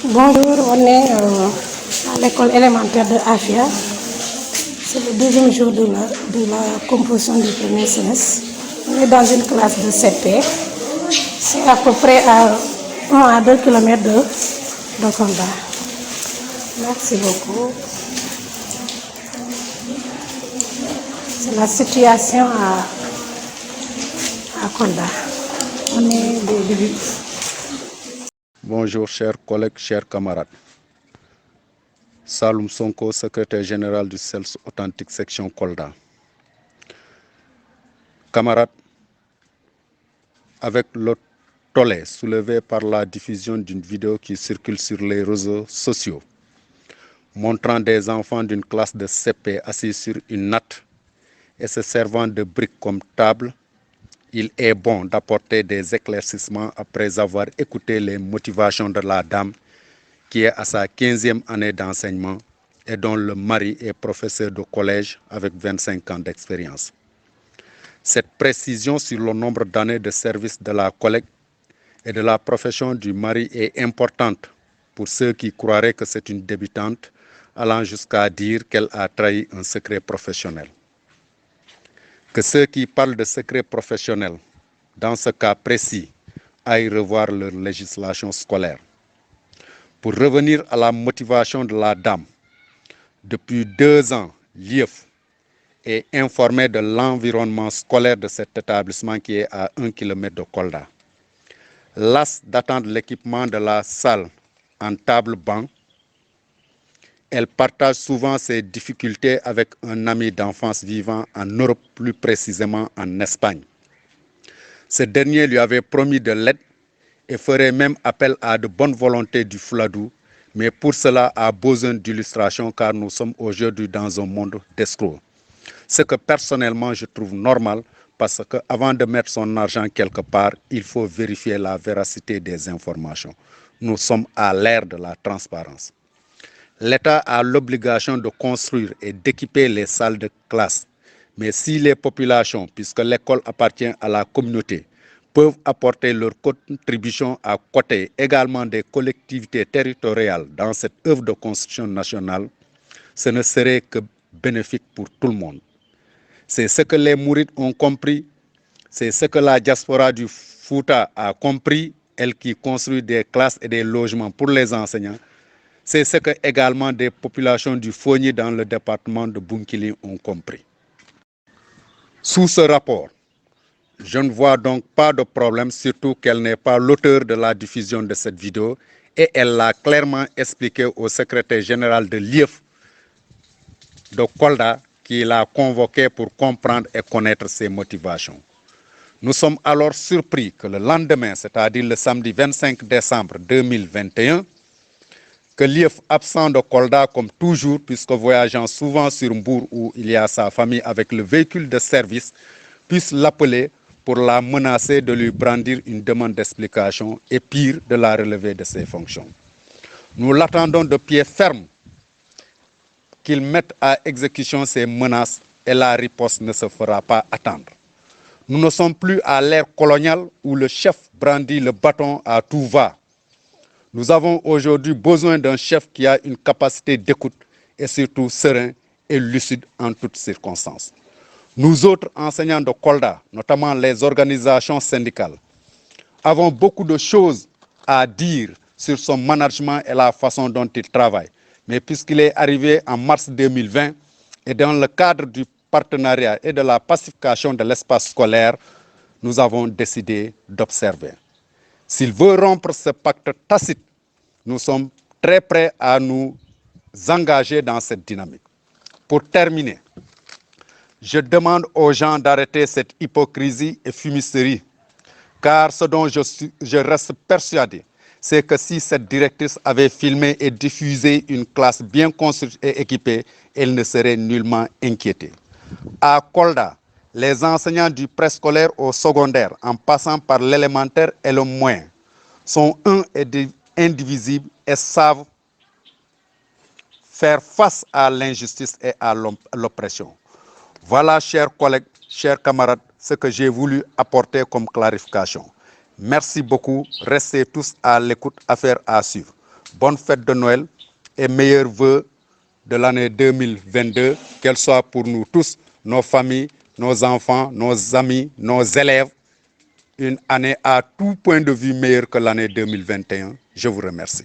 Bonjour, on est à l'école élémentaire de Afia. C'est le deuxième jour de la composition du premier semestre. On est dans une classe de CP. C'est à peu près à 1 à 2 km de Kolda. Merci beaucoup. C'est la situation à Kolda. On est des débuts. Bonjour chers collègues, chers camarades. Saloum Sonko, secrétaire général du CELS Authentique section Kolda. Camarades, avec le tollé soulevé par la diffusion d'une vidéo qui circule sur les réseaux sociaux, montrant des enfants d'une classe de CP assis sur une natte et se servant de briques comme table, il est bon d'apporter des éclaircissements après avoir écouté les motivations de la dame qui est à sa 15e année d'enseignement et dont le mari est professeur de collège avec 25 ans d'expérience. Cette précision sur le nombre d'années de service de la collègue et de la profession du mari est importante pour ceux qui croiraient que c'est une débutante, allant jusqu'à dire qu'elle a trahi un secret professionnel. Que ceux qui parlent de secret professionnel, dans ce cas précis, aillent revoir leur législation scolaire. Pour revenir à la motivation de la dame, depuis 2 ans, l'IEF est informé de l'environnement scolaire de cet établissement qui est à 1 km de Kolda. Las d'attendre l'équipement de la salle en table-banc, elle partage souvent ses difficultés avec un ami d'enfance vivant en Europe, plus précisément en Espagne. Ce dernier lui avait promis de l'aide et ferait même appel à de bonnes volontés du Fladou, mais pour cela a besoin d'illustration car nous sommes aujourd'hui dans un monde d'escrocs. Ce que personnellement je trouve normal parce qu'avant de mettre son argent quelque part, il faut vérifier la véracité des informations. Nous sommes à l'ère de la transparence. L'État a l'obligation de construire et d'équiper les salles de classe. Mais si les populations, puisque l'école appartient à la communauté, peuvent apporter leur contribution à côté également des collectivités territoriales dans cette œuvre de construction nationale, ce ne serait que bénéfique pour tout le monde. C'est ce que les Mourides ont compris, c'est ce que la diaspora du Fouta a compris, elle qui construit des classes et des logements pour les enseignants. C'est ce que également des populations du Fogny dans le département de Bounkiling ont compris. Sous ce rapport, je ne vois donc pas de problème, surtout qu'elle n'est pas l'auteur de la diffusion de cette vidéo et elle l'a clairement expliqué au secrétaire général de l'IEF de Kolda qui l'a convoqué pour comprendre et connaître ses motivations. Nous sommes alors surpris que le lendemain, c'est-à-dire le samedi 25 décembre 2021, que l'IEF absent de Kolda comme toujours, puisque voyageant souvent sur Mbour où il y a sa famille avec le véhicule de service, puisse l'appeler pour la menacer de lui brandir une demande d'explication et pire, de la relever de ses fonctions. Nous l'attendons de pied ferme qu'il mette à exécution ces menaces et la riposte ne se fera pas attendre. Nous ne sommes plus à l'ère coloniale où le chef brandit le bâton à tout va. Nous avons aujourd'hui besoin d'un chef qui a une capacité d'écoute et surtout serein et lucide en toutes circonstances. Nous autres enseignants de Kolda, notamment les organisations syndicales, avons beaucoup de choses à dire sur son management et la façon dont il travaille. Mais puisqu'il est arrivé en mars 2020 et dans le cadre du partenariat et de la pacification de l'espace scolaire, nous avons décidé d'observer. S'il veut rompre ce pacte tacite, nous sommes très prêts à nous engager dans cette dynamique. Pour terminer, je demande aux gens d'arrêter cette hypocrisie et fumisterie, car ce dont je reste persuadé, c'est que si cette directrice avait filmé et diffusé une classe bien construite et équipée, elle ne serait nullement inquiétée. À Kolda, les enseignants du préscolaire au secondaire, en passant par l'élémentaire et le moyen, sont un et indivisibles et savent faire face à l'injustice et à l'oppression. Voilà, chers collègues, chers camarades, ce que j'ai voulu apporter comme clarification. Merci beaucoup. Restez tous à l'écoute. Affaire à suivre. bonne fête de Noël et meilleurs vœux de l'année 2022, qu'elle soit pour nous tous, nos familles, nos enfants, nos amis, nos élèves, une année à tout point de vue meilleure que l'année 2021. Je vous remercie.